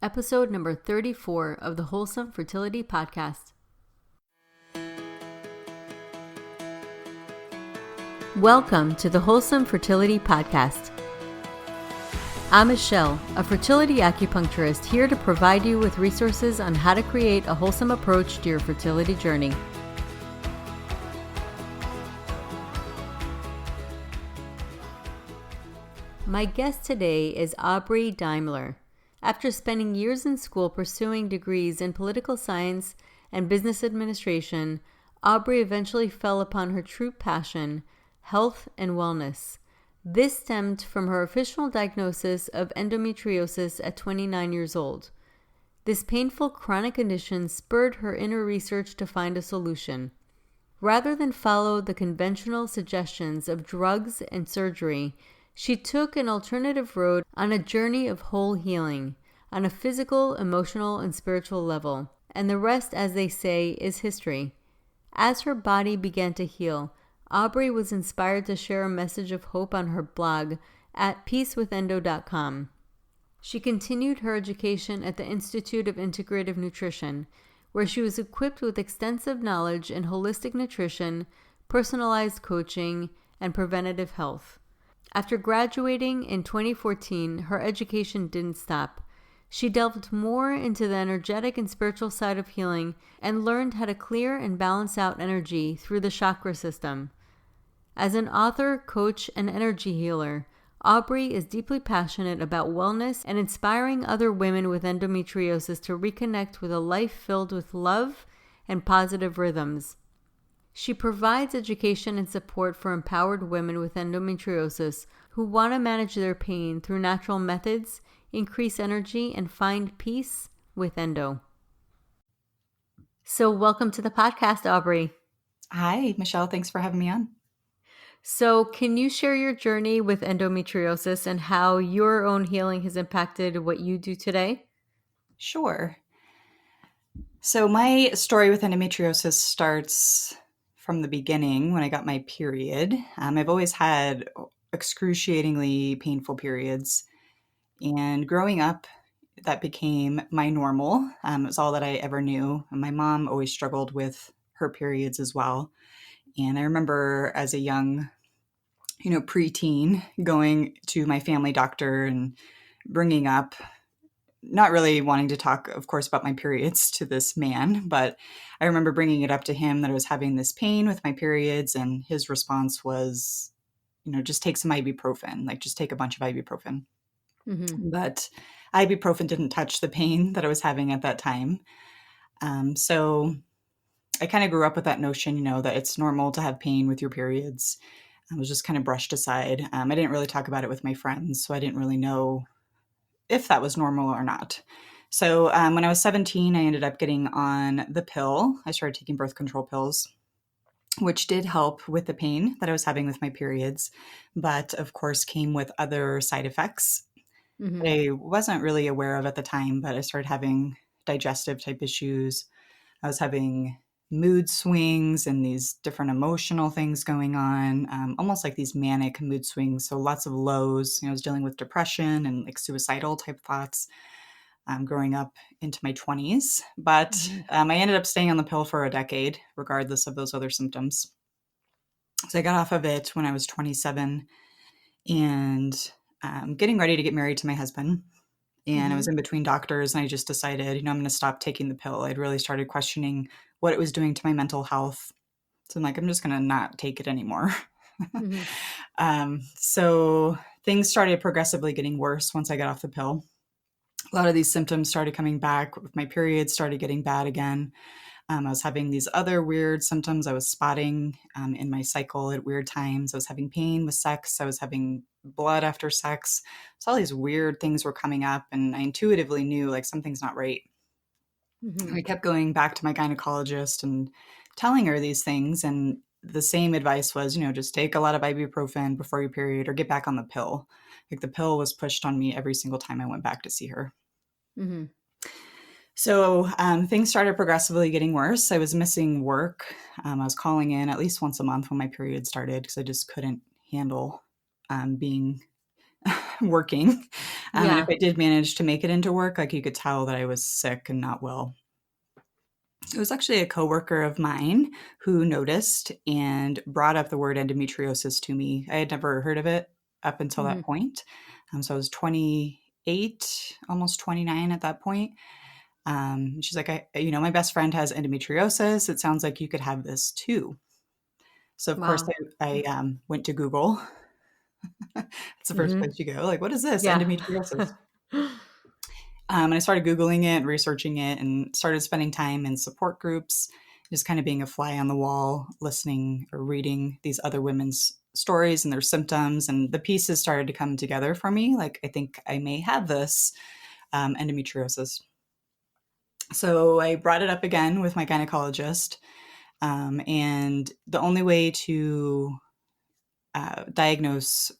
episode number 34 of the Wholesome Fertility Podcast. Welcome to the Wholesome Fertility Podcast. I'm Michelle, a fertility acupuncturist here to provide you with resources on how to create a wholesome approach to your fertility journey. My guest today is Aubree Deimler. After spending years in school pursuing degrees in political science and business administration, Aubree eventually fell upon her true passion, health and wellness. This stemmed from her official diagnosis of endometriosis at 29 years old. This painful chronic condition spurred her inner research to find a solution. Rather than follow the conventional suggestions of drugs and surgery, she took an alternative road on a journey of whole healing, on a physical, emotional, and spiritual level, and the rest, as they say, is history. As her body began to heal, Aubree was inspired to share a message of hope on her blog at peacewithendo.com. She continued her education at the Institute of Integrative Nutrition, where she was equipped with extensive knowledge in holistic nutrition, personalized coaching, and preventative health. After graduating in 2014, her education didn't stop. She delved more into the energetic and spiritual side of healing and learned how to clear and balance out energy through the chakra system. As an author, coach, and energy healer, Aubree is deeply passionate about wellness and inspiring other women with endometriosis to reconnect with a life filled with love and positive rhythms. She provides education and support for empowered women with endometriosis who want to manage their pain through natural methods, increase energy, and find peace with endo. So welcome to the podcast, Aubree. Hi, Michelle. Thanks for having me on. So can you share your journey with endometriosis and how your own healing has impacted what you do today? Sure. So my story with endometriosis starts from the beginning when I got my period. I've always had excruciatingly painful periods. And growing up, that became my normal. It was all that I ever knew. And my mom always struggled with her periods as well. And I remember as a young, preteen, going to my family doctor and bringing up, not really wanting to talk, of course, about my periods to this man, but I remember bringing it up to him that I was having this pain with my periods, and his response was, just take some ibuprofen, like just take a bunch of ibuprofen. Mm-hmm. But ibuprofen didn't touch the pain that I was having at that time. So I kind of grew up with that notion, that it's normal to have pain with your periods. I was just kind of brushed aside. I didn't really talk about it with my friends, so I didn't really know if that was normal or not. So when I was 17, I ended up getting on the pill. I started taking birth control pills, which did help with the pain that I was having with my periods, but of course came with other side effects that I wasn't really aware of at the time. But I started having digestive type issues. I was having mood swings and these different emotional things going on, almost like these manic mood swings. So lots of lows. I was dealing with depression and like suicidal type thoughts growing up into my 20s. But I ended up staying on the pill for a decade, regardless of those other symptoms. So I got off of it when I was 27 and getting ready to get married to my husband. And I was in between doctors, and I just decided, I'm going to stop taking the pill. I'd really started questioning what it was doing to my mental health. So I'm like, I'm just going to not take it anymore. So things started progressively getting worse once I got off the pill. A lot of these symptoms started coming back. My periods started getting bad again. I was having these other weird symptoms. I was spotting in my cycle at weird times. I was having pain with sex. I was having blood after sex. So all these weird things were coming up, and I intuitively knew like something's not right. I kept going back to my gynecologist and telling her these things, and the same advice was, just take a lot of ibuprofen before your period or get back on the pill. Like the pill was pushed on me every single time I went back to see her. So things started progressively getting worse. I was missing work. I was calling in at least once a month when my period started because I just couldn't handle being working. And if Yeah. I did manage to make it into work, like, you could tell that I was sick and not well. It was actually a coworker of mine who noticed and brought up the word endometriosis to me. I had never heard of it up until Hmm. that point. So I was 28, almost 29 at that point. She's like, my best friend has endometriosis. It sounds like you could have this too. So of course Wow. I went to Google. That's the first Hmm. place you go. Like, what is this? Yeah. Endometriosis. And I started Googling it, researching it, and started spending time in support groups, just kind of being a fly on the wall, listening or reading these other women's stories and their symptoms. And the pieces started to come together for me. Like, I think I may have this endometriosis. So I brought it up again with my gynecologist. And the only way to diagnose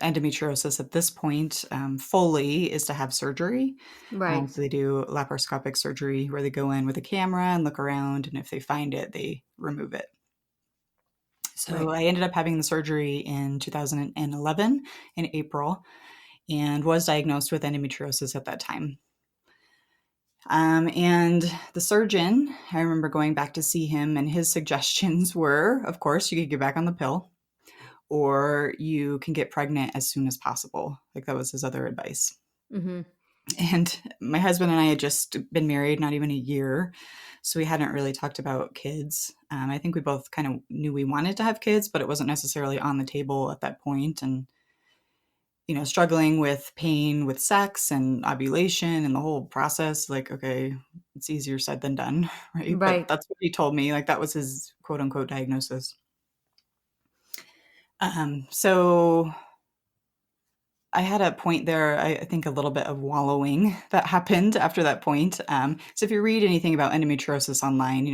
endometriosis at this point fully is to have surgery. Right. So they do laparoscopic surgery where they go in with a camera and look around, and if they find it, they remove it. So Right. I ended up having the surgery in 2011 in April and was diagnosed with endometriosis at that time. And the surgeon, I remember going back to see him, and his suggestions were, of course, you could get back on the pill or you can get pregnant as soon as possible. Like, that was his other advice. Hmm. And my husband and I had just been married not even a year. So we hadn't really talked about kids. I think we both kind of knew we wanted to have kids, but it wasn't necessarily on the table at that point. And, struggling with pain with sex and ovulation and the whole process, like, okay, it's easier said than done, right? But Right. that's what he told me. Like, that was his quote unquote diagnosis. So I had a point there, I think a little bit of wallowing that happened after that point. So if you read anything about endometriosis online,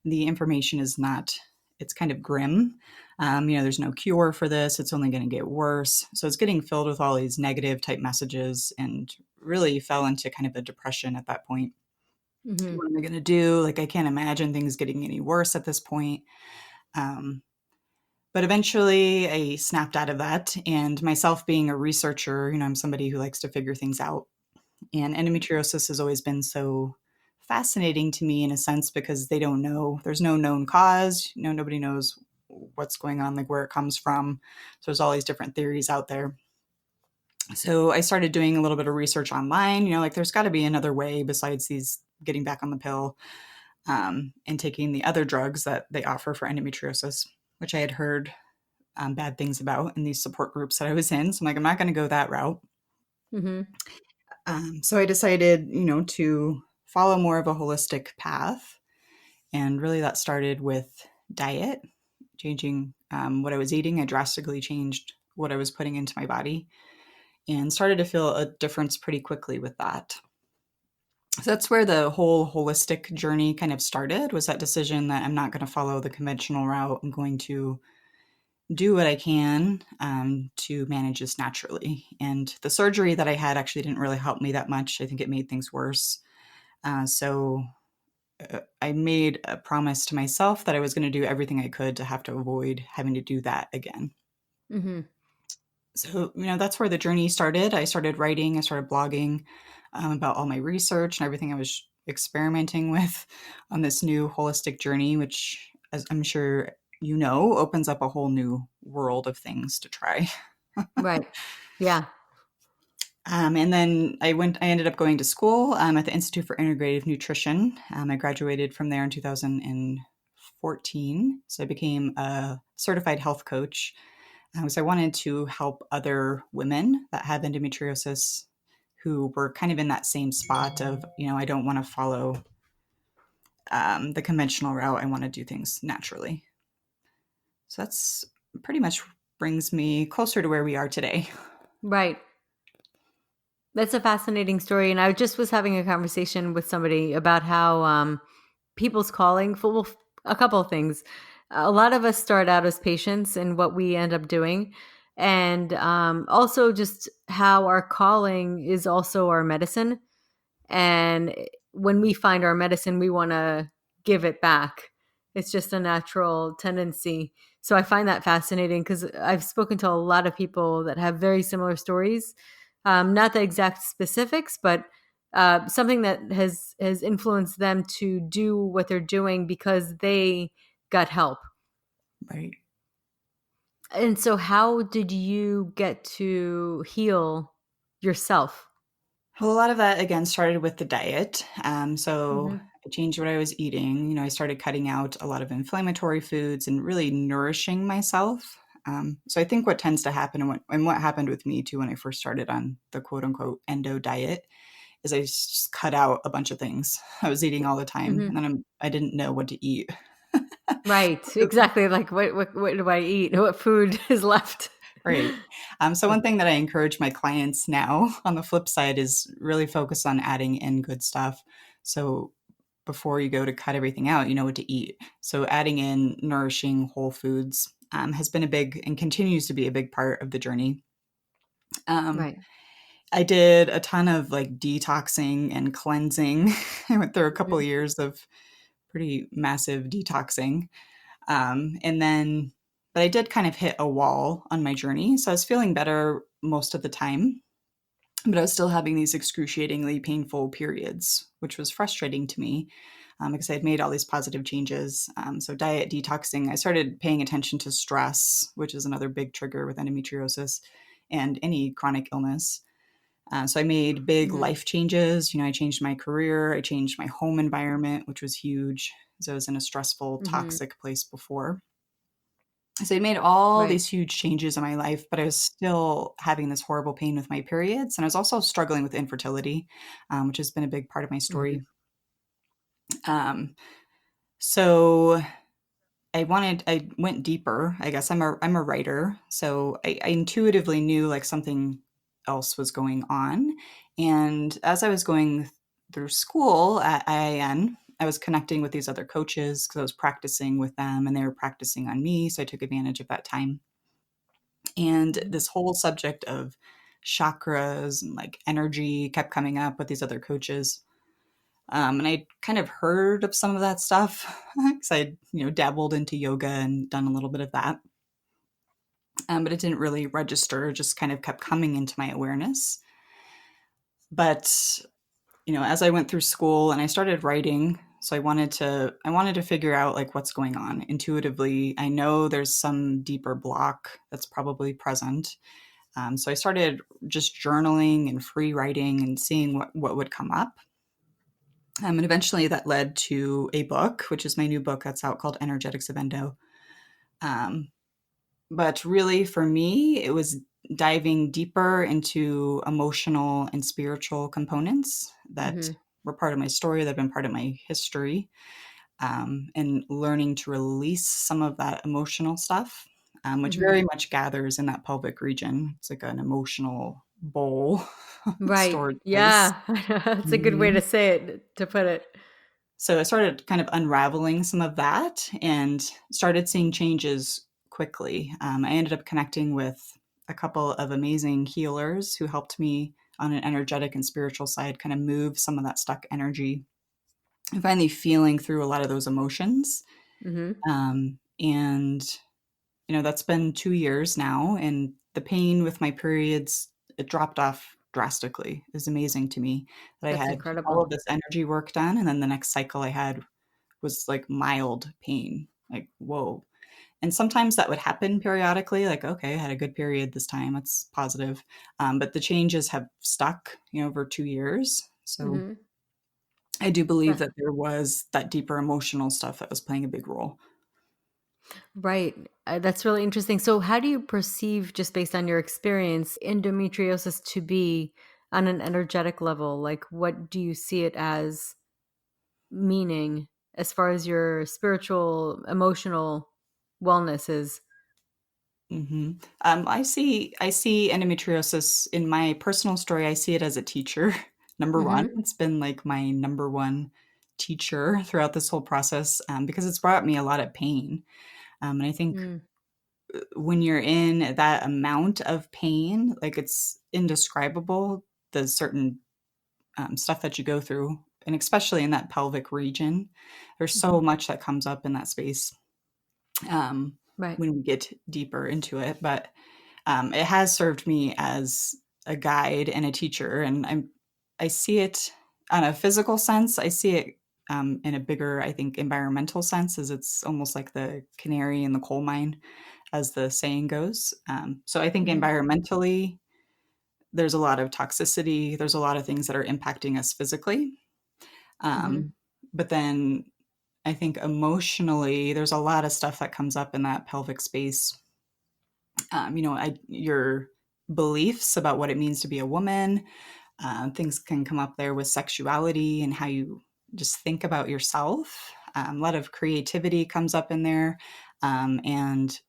the information is not, it's kind of grim. There's no cure for this. It's only going to get worse. So it's getting filled with all these negative type messages and really fell into kind of a depression at that point. Hmm. What am I going to do? Like, I can't imagine things getting any worse at this point. Um, but eventually I snapped out of that. And myself being a researcher, I'm somebody who likes to figure things out. And endometriosis has always been so fascinating to me in a sense because they don't know, there's no known cause. Nobody knows what's going on, like where it comes from. So there's all these different theories out there. So I started doing a little bit of research online, like there's got to be another way besides these getting back on the pill and taking the other drugs that they offer for endometriosis, which I had heard bad things about in these support groups that I was in. So I'm like, I'm not going to go that route. Hmm. So I decided, to follow more of a holistic path. And really that started with diet, changing what I was eating. I drastically changed what I was putting into my body and started to feel a difference pretty quickly with that. So that's where the whole holistic journey kind of started, was that decision that I'm not going to follow the conventional route. I'm going to do what I can to manage this naturally. And the surgery that I had actually didn't really help me that much. I think it made things worse. So I made a promise to myself that I was going to do everything I could to have to avoid having to do that again. Hmm. So, that's where the journey started. I started writing, I started blogging about all my research and everything I was experimenting with on this new holistic journey, which, as I'm sure opens up a whole new world of things to try. Right. Yeah. And then I ended up going to school at the Institute for Integrative Nutrition. I graduated from there in 2014. So I became a certified health coach. So I wanted to help other women that have endometriosis who were kind of in that same spot of, I don't want to follow the conventional route. I want to do things naturally. So that's pretty much brings me closer to where we are today. Right. That's a fascinating story. And I just was having a conversation with somebody about how people's calling for, well, a couple of things. A lot of us start out as patients and what we end up doing. And also just how our calling is also our medicine. And when we find our medicine, we want to give it back. It's just a natural tendency. So I find that fascinating because I've spoken to a lot of people that have very similar stories. Not the exact specifics, but something that has influenced them to do what they're doing because they got help. Right. And so, how did you get to heal yourself? Well, a lot of that again started with the diet. So Hmm. I changed what I was eating. I started cutting out a lot of inflammatory foods and really nourishing myself. So I think what tends to happen, and what happened with me too when I first started on the quote unquote endo diet, is I just cut out a bunch of things I was eating all the time, and Hmm. then I didn't know what to eat. Right, exactly. Like, what do I eat? What food is left? Right. So one thing that I encourage my clients now on the flip side is really focus on adding in good stuff. So before you go to cut everything out, you know what to eat. So adding in nourishing whole foods has been a big and continues to be a big part of the journey. Um, Right. I did a ton of like detoxing and cleansing. I went through a couple of Hmm. years of pretty massive detoxing. And then, but I did kind of hit a wall on my journey. So I was feeling better most of the time, but I was still having these excruciatingly painful periods, which was frustrating to me because I had made all these positive changes. So, diet, detoxing, I started paying attention to stress, which is another big trigger with endometriosis and any chronic illness. So I made big Hmm. life changes. I changed my career. I changed my home environment, which was huge. So I was in a stressful, Hmm. toxic place before. So I made all Right. these huge changes in my life, but I was still having this horrible pain with my periods. And I was also struggling with infertility, which has been a big part of my Hmm. story. Um, so I went deeper. I guess I'm a writer. So I intuitively knew like something else was going on. And as I was going through school at IIN, I was connecting with these other coaches because I was practicing with them and they were practicing on me. So I took advantage of that time. And this whole subject of chakras and like energy kept coming up with these other coaches. And I kind of heard of some of that stuff because I, dabbled into yoga and done a little bit of that. But it didn't really register, just kind of kept coming into my awareness. But, as I went through school and I started writing, so I wanted to figure out like what's going on intuitively. I know there's some deeper block that's probably present. So I started just journaling and free writing and seeing what would come up. And eventually that led to a book, which is my new book that's out called Energetics of Endo. Um, but really, for me, it was diving deeper into emotional and spiritual components that Hmm. were part of my story, that have been part of my history, and learning to release some of that emotional stuff, which Hmm. very much gathers in that pelvic region. It's like an emotional bowl Right. storage place. Yeah. That's a good way to Mhm. say it, to put it. So I started kind of unraveling some of that and started seeing changes quickly. I ended up connecting with a couple of amazing healers who helped me on an energetic and spiritual side kind of move some of that stuck energy and finally feeling through a lot of those emotions. Hmm. And that's been 2 years now, and the pain with my periods, it dropped off drastically. It was amazing to me that I That's had all incredible. of this energy work done, and then the next cycle I had was like mild pain. Like, whoa. And sometimes that would happen periodically, like, okay, I had a good period this time. It's positive. But the changes have stuck, over 2 years. So Hmm. I do believe that there was that deeper emotional stuff that was playing a big role. Right. That's really interesting. So, how do you perceive, just based on your experience, endometriosis to be on an energetic level? Like, what do you see it as meaning as far as your spiritual, emotional wellness is? I see endometriosis in my personal story. I see it as a teacher. Number one, Hmm. it's been like my number one teacher throughout this whole process because it's brought me a lot of pain. And I think Mm. when you're in that amount of pain, like it's indescribable, the certain stuff that you go through, and especially in that pelvic region, there's Hmm. so much that comes up in that space Right. when we get deeper into it. But it has served me as a guide and a teacher, and I see it on a physical sense. I see it in a bigger, I think, environmental sense, as it's almost like the canary in the coal mine, as the saying goes. So I think Mm-hmm. environmentally, there's a lot of toxicity. There's a lot of things that are impacting us physically. Mm-hmm. Um, but then I think emotionally, there's a lot of stuff that comes up in that pelvic space. Your beliefs about what it means to be a woman. Things can come up there with sexuality and how you just think about yourself. A lot of creativity comes up in there. And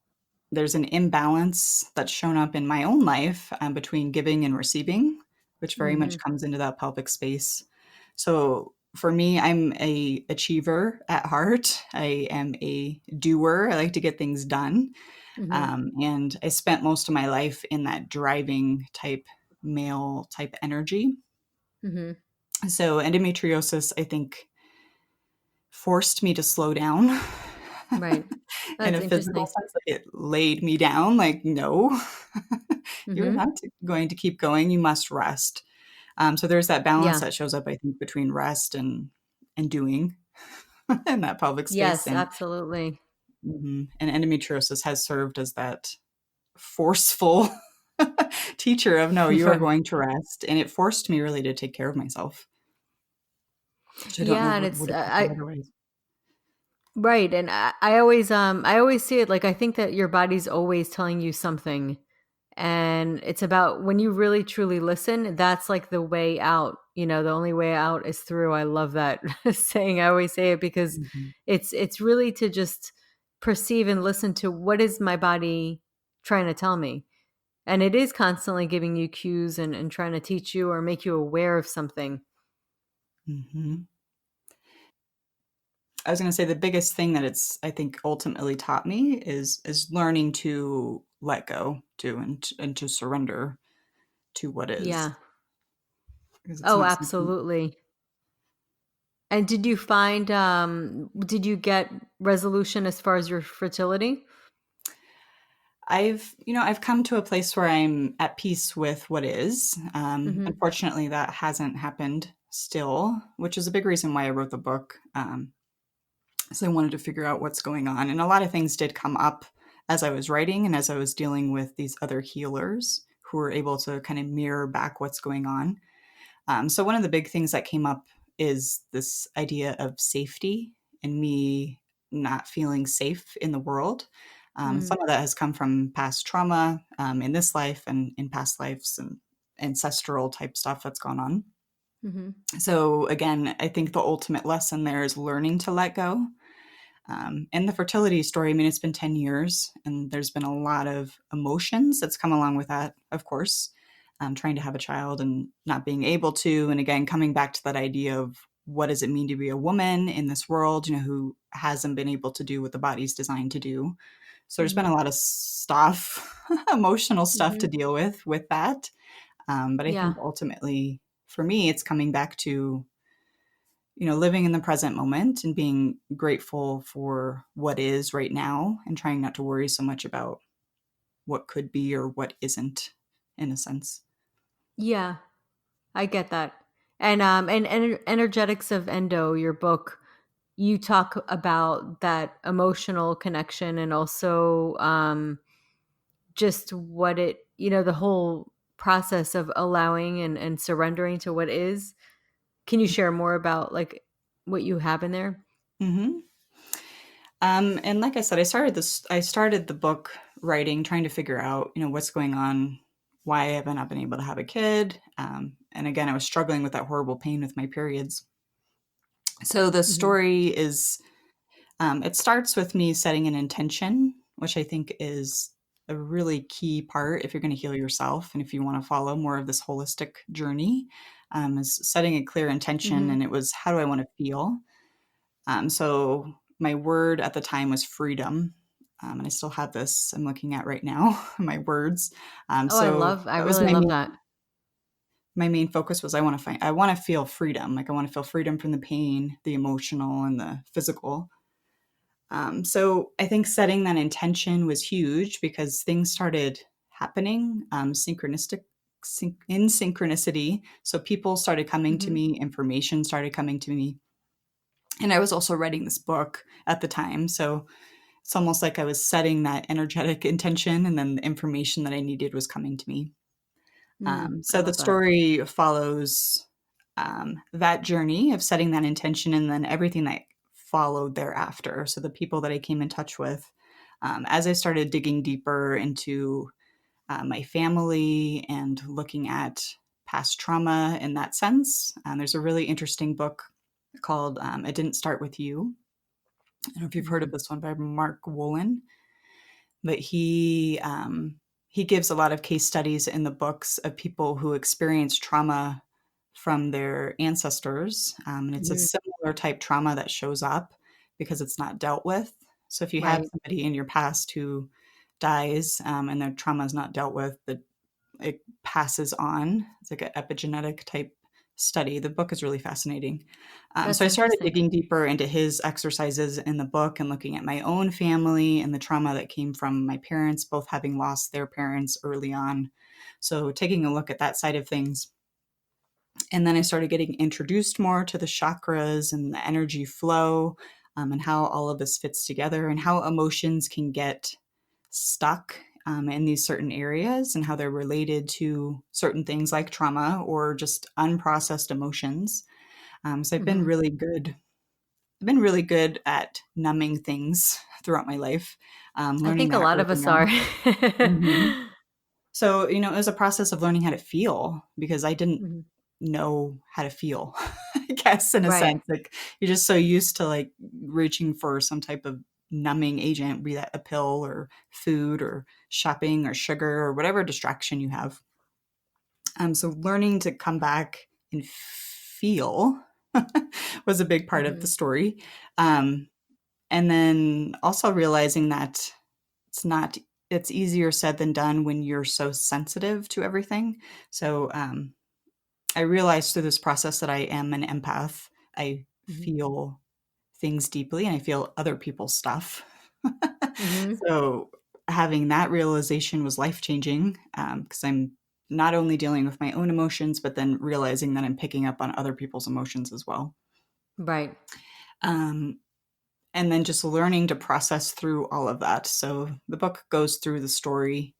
there's an imbalance that's shown up in my own life between giving and receiving, which very Mm-hmm. much comes into that pelvic space. So for me, I'm a achiever at heart. I am a doer. I like to get things done. Mm-hmm. And I spent most of my life in that driving type male type energy. Mm-hmm. So endometriosis, I think, forced me to slow down Right. in That's a physical interesting. sense. Like it laid me down, like, no, you're Mm-hmm. not going to keep going. You must rest. So there's that balance Yeah. that shows up, I think, between rest and doing in that pelvic space. Yes, And absolutely. and endometriosis has served as that forceful teacher of no, you are Right. going to rest. And it forced me really to take care of myself, which I don't know Yeah, and it's would have happened otherwise. right, and I always see it like I think that your body's always telling you something, and it's about when you really truly listen, that's like the way out. You know, the only way out is through. I love that saying. I always say it because Mhm. it's really to just perceive and listen to what is my body trying to tell me. And it is constantly giving you cues and trying to teach you or make you aware of something. Mhm. I was gonna say the biggest thing that it's, I think, ultimately taught me is learning to let go to and to surrender to what is, Yeah. because it's Oh, not something absolutely. And did you get resolution as far as your fertility? I've come to a place where I'm at peace with what is. Mhm. Unfortunately, that hasn't happened still, which is a big reason why I wrote the book. So I wanted to figure out what's going on. And a lot of things did come up as I was writing and as I was dealing with these other healers who were able to kind of mirror back what's going on. So one of the big things that came up is this idea of safety and me not feeling safe in the world. Mm. Some of that has come from past trauma in this life and in past lives and ancestral type stuff that's gone on. Mhm. So again, I think the ultimate lesson there is learning to let go. And the fertility story, I mean, it's been 10 years and there's been a lot of emotions that's come along with that, of course, trying to have a child and not being able to. And again, coming back to that idea of what does it mean to be a woman in this world, who hasn't been able to do what the body's designed to do. So there's been Mhm. a lot of stuff, emotional stuff to Mhm. deal with that. But I Yeah. think ultimately, for me, it's coming back to living in the present moment and being grateful for what is right now and trying not to worry so much about what could be or what isn't, in a sense. Yeah. I get that. And energetics of endo, your book, you talk about that emotional connection and also just what the whole process of allowing and surrendering to what is. Can you share more about like what you have in there? Hmm. And like I said, I started the book writing, trying to figure out, what's going on, why have I not been able to have a kid? And again, I was struggling with that horrible pain with my periods. So the Mhm. story is it starts with me setting an intention, which I think is a really key part if you're going to heal yourself and if you want to follow more of this holistic journey. Is setting a clear intention, Mhm. and it was, how do I want to feel? So my word at the time was freedom. And I still have this I'm looking at right now, my words. Oh, So I that was really love that. my main focus was I want to feel freedom. Like I want to feel freedom from the pain, the emotional and the physical. So I think setting that intention was huge because things started happening synchronistically. in synchronicity. So people started coming to Mm-hmm. me, information started coming to me. And I was also writing this book at the time. So it's almost like I was setting that energetic intention, and then the information that I needed was coming to me. I So the love that. story follows that journey of setting that intention and then everything that followed thereafter. So the people that I came in touch with, as I started digging deeper into my family and looking at past trauma in that sense. There's a really interesting book called It Didn't Start With You. I don't know if you've heard Mm-hmm. of this one by Mark Wolin, but he gives a lot of case studies in the books of people who experience trauma from their ancestors. And it's a Mm-hmm. similar type trauma that shows up because it's not dealt with. So if you have Right. somebody in your past who dies and their trauma is not dealt with, it passes on. It's like an epigenetic type study. The book is really fascinating. So That's I started interesting. digging deeper into his exercises in the book and looking at my own family and the trauma that came from my parents, both having lost their parents early on. So taking a look at that side of things. And then I started getting introduced more to the chakras and the energy flow, and how all of this fits together and how emotions can get stuck in these certain areas and how they're related to certain things like trauma or just unprocessed emotions. So I've been Mm-hmm. really good. I've been really good at numbing things throughout my life, I learning think a that lot of early us are. on. Mhm. So, it was a process of learning how to feel because I didn't Hmm. know how to feel, I guess, in a Right. sense. Like, you're just so used to like reaching for some type of numbing agent, be that a pill or food or shopping or sugar or whatever distraction you have. So, learning to come back and feel was a big part of Hmm. the story. Um, and then also realizing that it's not it's easier said than done when you're so sensitive to everything. So I realized through this process that I am an empath. I Hmm. feel things deeply and I feel other people's stuff. Hmm. So having that realization was life changing because I'm not only dealing with my own emotions, but then realizing that I'm picking up on other people's emotions as well. Right. Um, and then just learning to process through all of that. So the book goes through the story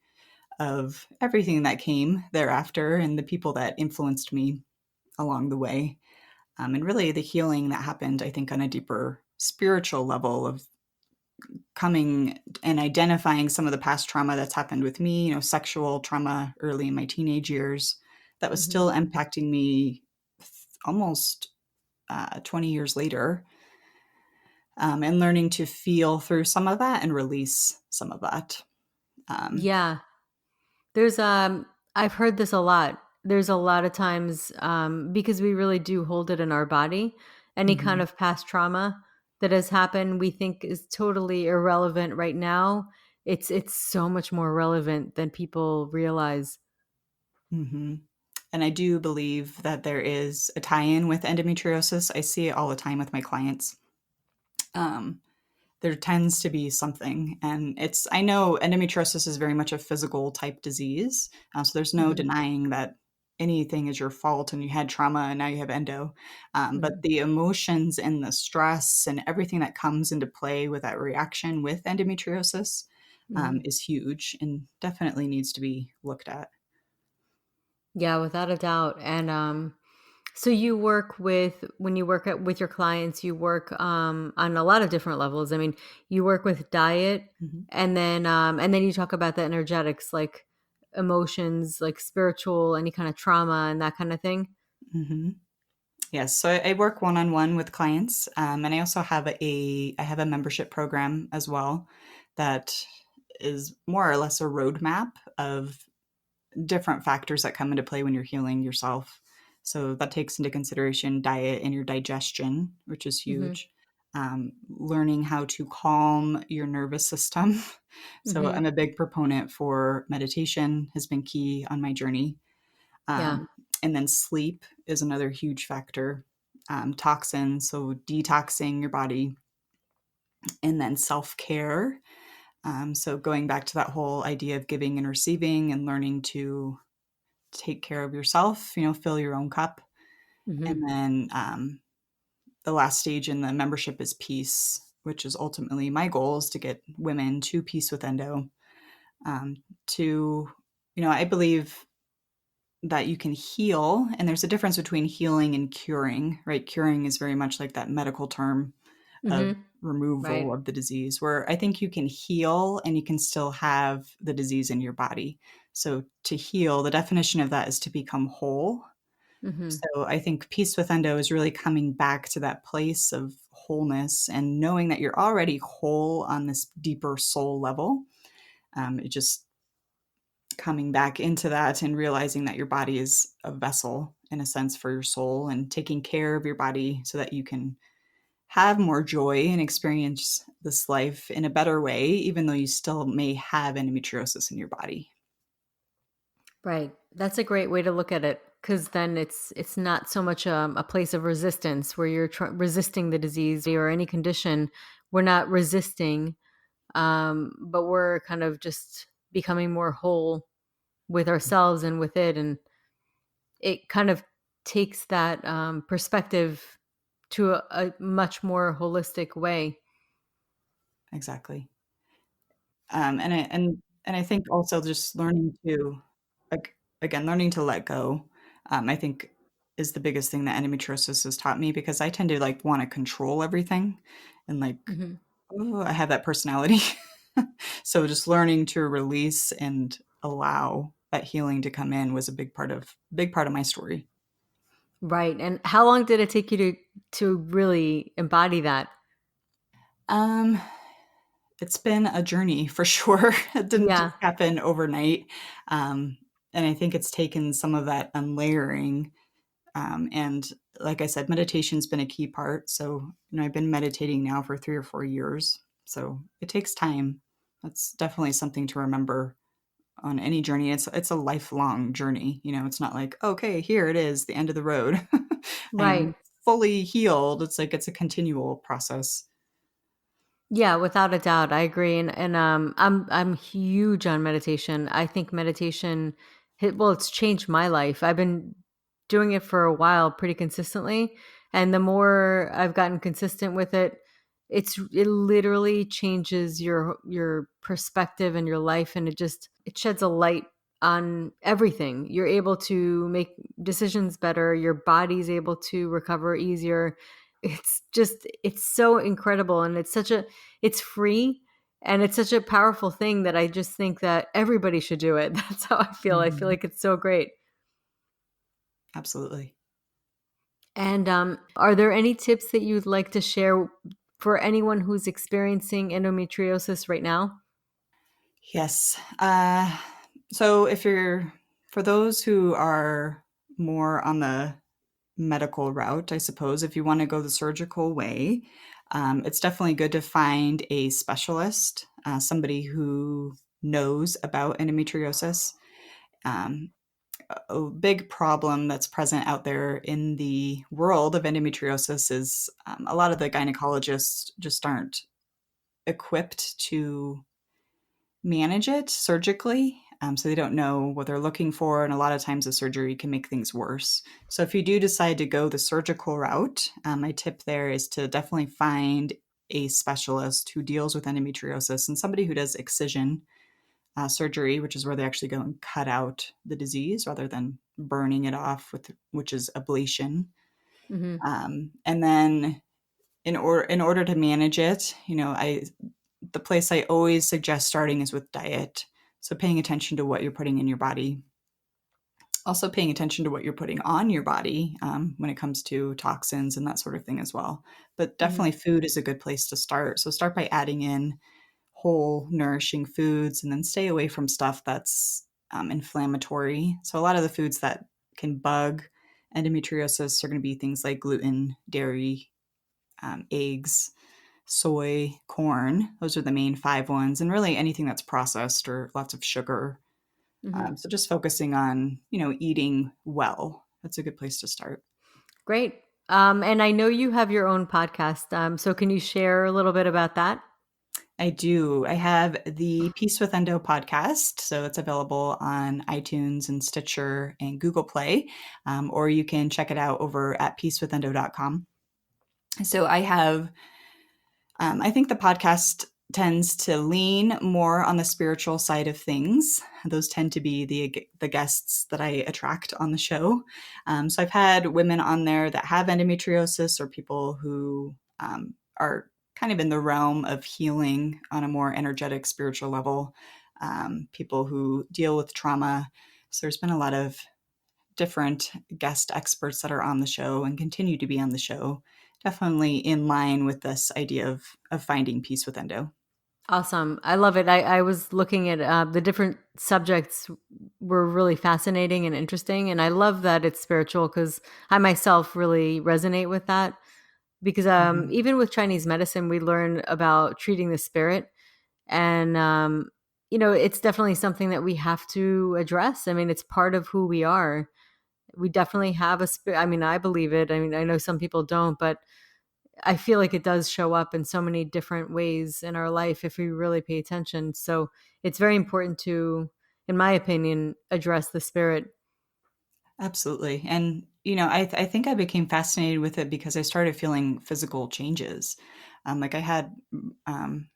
of everything that came thereafter and the people that influenced me along the way. And really the healing that happened, I think, on a deeper spiritual level of coming and identifying some of the past trauma that's happened with me, sexual trauma early in my teenage years that was Hmm. still impacting me almost 20 years later, and learning to feel through some of that and release some of that. Um, Yeah. There's I've heard this a lot. There's a lot of times because we really do hold it in our body. Any kind mhm, of past trauma that has happened we think is totally irrelevant right now. It's so much more relevant than people realize. mhm. And I do believe that there is a tie-in with endometriosis. I see it all the time with my clients. Um, there tends to be something, and I know endometriosis is very much a physical type disease. So there's no Hmm. denying that anything is your fault and you had trauma and now you have endo. But Hmm. the emotions and the stress and everything that comes into play with that reaction with endometriosis Hmm. is huge and definitely needs to be looked at. Yeah, without a doubt. And so you work with when you work with your clients, you work on a lot of different levels. I mean, you work with diet, Mhm. and then you talk about the energetics, like emotions, like spiritual, any kind of trauma and that kind of thing. Mhm. Yes, so I work one on one with clients, and I also have a membership program as well that is more or less a roadmap of different factors that come into play when you're healing yourself. So that takes into consideration diet and your digestion, which is Hmm. huge. Learning how to calm your nervous system. So Hmm. I'm a big proponent for meditation has been key on my journey. Yeah. And then sleep is another huge factor. Toxins, so detoxing your body, and then self care. So going back to that whole idea of giving and receiving and learning to take care of yourself, fill your own cup. Mm-hmm. And then the last stage in the membership is peace, which is ultimately my goal is to get women to peace with endo. To, I believe that you can heal, and there's a difference between healing and curing, right? Curing is very much like that medical term of Mm-hmm. removal Right. of the disease, where I think you can heal and you can still have the disease in your body. So to heal, the definition of that is to become whole. Mm-hmm. So I think peace with endo is really coming back to that place of wholeness and knowing that you're already whole on this deeper soul level. It just coming back into that and realizing that your body is a vessel in a sense for your soul, and taking care of your body so that you can have more joy and experience this life in a better way, even though you still may have endometriosis in your body. Right. That's a great way to look at it, because then it's not so much a place of resistance where you're resisting the disease or any condition. We're not resisting, but we're kind of just becoming more whole with ourselves and with it, and it kind of takes that perspective to a much more holistic way. Exactly. And I think also just learning to, again, learning to let go, I think is the biggest thing that endometriosis has taught me, because I tend to like want to control everything, and like, Hmm. oh, I have that personality. So just learning to release and allow that healing to come in was a big part of my story. Right. And how long did it take you to really embody that? Um, it's been a journey for sure. It didn't just Yeah. happen overnight. Um, and I think it's taken some of that unlayering. And like I said, meditation's been a key part. So, I've been meditating now for 3 or 4 years. So it takes time. That's definitely something to remember on any journey. It's a lifelong journey. It's not like, okay, here it is, the end of the road. I Right. am fully healed. It's like it's a continual process. Yeah, without a doubt, I agree, and I'm huge on meditation. I think meditation, well, it's changed my life. I've been doing it for a while, pretty consistently, and the more I've gotten consistent with it, it literally changes your perspective and your life, and it sheds a light on everything. You're able to make decisions better. Your body's able to recover easier. It's so incredible, and it's free, and it's such a powerful thing that I just think that everybody should do it. That's how I feel. I feel Mhm. like it's so great. Absolutely. And are there any tips that you'd like to share for anyone who's experiencing endometriosis right now? Yes. So for those who are more on the medical route, I suppose, if you want to go the surgical way, it's definitely good to find a specialist, somebody who knows about endometriosis. Um, a big problem that's present out there in the world of endometriosis is a lot of the gynecologists just aren't equipped to manage it surgically. So they don't know what they're looking for, and a lot of times the surgery can make things worse. So if you do decide to go the surgical route, my tip there is to definitely find a specialist who deals with endometriosis and somebody who does excision surgery, which is where they actually go and cut out the disease rather than burning it off, which is ablation. Hmm. And then in order to manage it, the place I always suggest starting is with diet. So paying attention to what you're putting in your body. Also paying attention to what you're putting on your body when it comes to toxins and that sort of thing as well. But Hmm. definitely food is a good place to start. So start by adding in whole, nourishing foods, and then stay away from stuff that's inflammatory. So a lot of the foods that can bug endometriosis are going to be things like gluten, dairy, eggs, soy, corn. Those are the main five ones, and really anything that's processed or lots of sugar. Hmm. So just focusing on, eating well. That's a good place to start. Great. And I know you have your own podcast. So can you share a little bit about that? I do. I have the Peace with Endo podcast, so it's available on iTunes and Stitcher and Google Play, or you can check it out over at peacewithendo.com. So I think the podcast tends to lean more on the spiritual side of things. Those tend to be the guests that I attract on the show. So I've had women on there that have endometriosis or people who are kind of in the realm of healing on a more energetic, spiritual level, people who deal with trauma. So there's been a lot of different guest experts that are on the show and continue to be on the show, definitely in line with this idea of finding peace with endo. Awesome. I love it. I was looking at the different subjects were really fascinating and interesting. And I love that it's spiritual because I myself really resonate with that. Because Mhm. even with Chinese medicine, we learn about treating the spirit. And, it's definitely something that we have to address. I mean, it's part of who we are. We definitely have a spirit. I mean, I believe it. I mean, I know some people don't, but I feel like it does show up in so many different ways in our life if we really pay attention. So it's very important to, in my opinion, address the spirit. Absolutely. And, I think I became fascinated with it because I started feeling physical changes. Like um,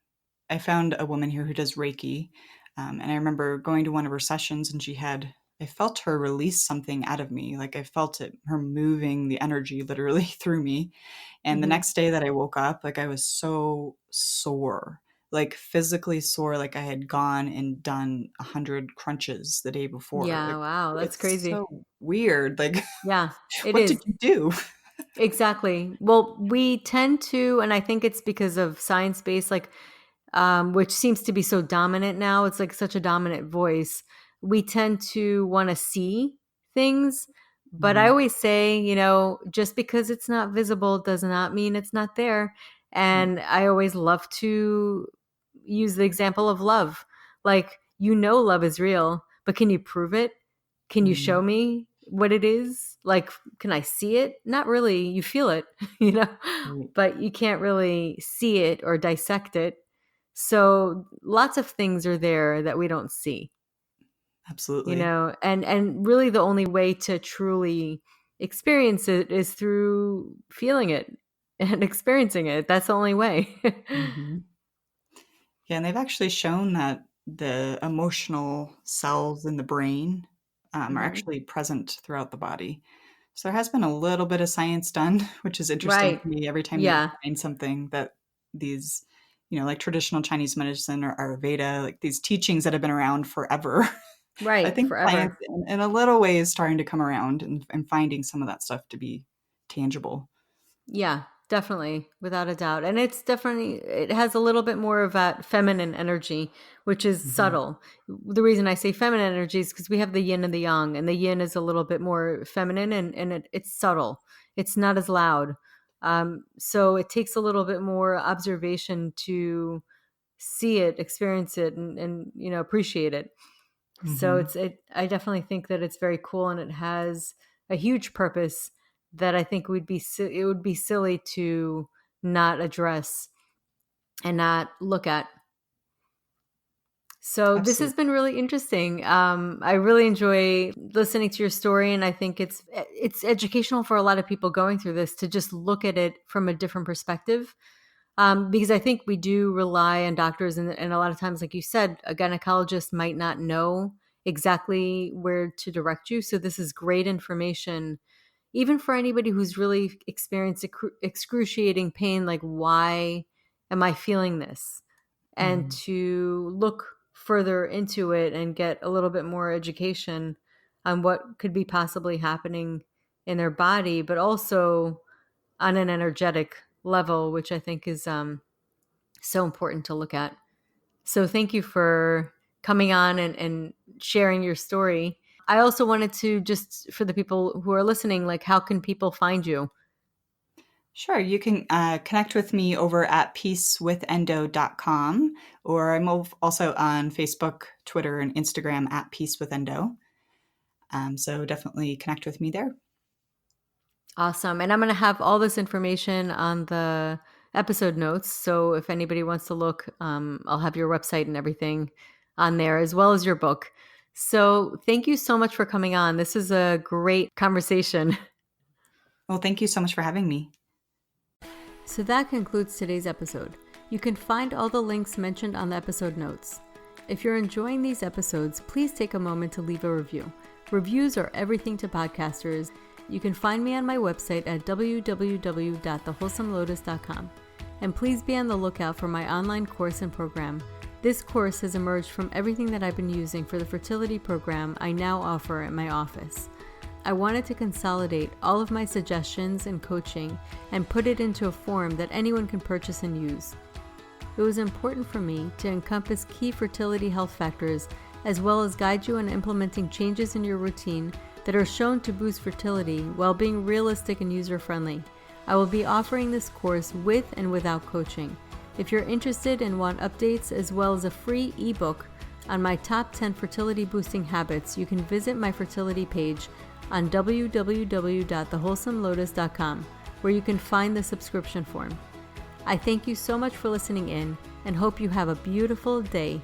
I found a woman here who does Reiki. And I remember going to one of her sessions and I felt her release something out of me. Like I felt her moving the energy literally through me. And the Hmm. next day that I woke up, like I was so sore, like physically sore, like I had gone and done 100 crunches the day before. Yeah. Like Wow. That's it's crazy. so weird. Like, Yeah, it what did is. you do? Exactly. Well, we tend to, and I think it's because of science based, like which seems to be so dominant now. It's like such a dominant voice. We tend to want to see things. But I Mhm, always say, just because it's not visible does not mean it's not there. right. And I always love to use the example of love. Like, love is real, but can you prove it? Can you show Mhm, me what it is? Like, can I see it? Not really. You feel it, you know, right. but you can't really see it or dissect it. So lots of things are there that we don't see, Absolutely. and really the only way to truly experience it is through feeling it and experiencing it. That's the only way. Mhm. Yeah, and they've actually shown that the emotional cells in the brain, are Hmm. actually present throughout the body. So there has been a little bit of science done, which is interesting Right. to me every time you Yeah. find something that these, like traditional Chinese medicine or Ayurveda, like these teachings that have been around forever. I Right. think science Forever. in a little way is starting to come around and finding some of that stuff to be tangible. Yeah, definitely, without a doubt. And it has a little bit more of that feminine energy, which is Mhm. subtle. The reason I say feminine energy is because we have the yin and the yang, and the yin is a little bit more feminine and it's subtle. It's not as loud. So it takes a little bit more observation to see it, experience it, and appreciate it. So Mhm. I definitely think that it's very cool and it has a huge purpose that I think it would be silly to not address and not look at. So this has Absolutely. been really interesting. I really enjoy listening to your story, and I think it's educational for a lot of people going through this to just look at it from a different perspective. Because I think we do rely on doctors, and a lot of times, like you said, a gynecologist might not know exactly where to direct you. So this is great information, even for anybody who's really experienced excruciating pain. Like, why am I feeling this? And Mhm. to look further into it and get a little bit more education on what could be possibly happening in their body, but also on an energetic level, which I think is so important to look at. So thank you for coming on and sharing your story. I also wanted to, just for the people who are listening, like, how can people find you? Sure. You can connect with me over at peacewithendo.com, or also on Facebook, Twitter, and Instagram at peacewithendo. So definitely connect with me there. Awesome. And I'm going to have all this information on the episode notes. So if anybody wants to look, I'll have your website and everything on there, as well as your book. So thank you so much for coming on. This is a great conversation. Well, thank you so much for having me. So that concludes today's episode. You can find all the links mentioned on the episode notes. If you're enjoying these episodes, please take a moment to leave a review. Reviews are everything to podcasters. You can find me on my website at www.thewholesomelotus.com. And please be on the lookout for my online course and program. This course has emerged from everything that I've been using for the fertility program I now offer at my office. I wanted to consolidate all of my suggestions and coaching and put it into a form that anyone can purchase and use. It was important for me to encompass key fertility health factors as well as guide you in implementing changes in your routine that are shown to boost fertility while being realistic and user-friendly. I will be offering this course with and without coaching. If you're interested and want updates as well as a free ebook on my top 10 fertility boosting habits, you can visit my fertility page on www.thewholesomelotus.com, where you can find the subscription form. I thank you so much for listening in and hope you have a beautiful day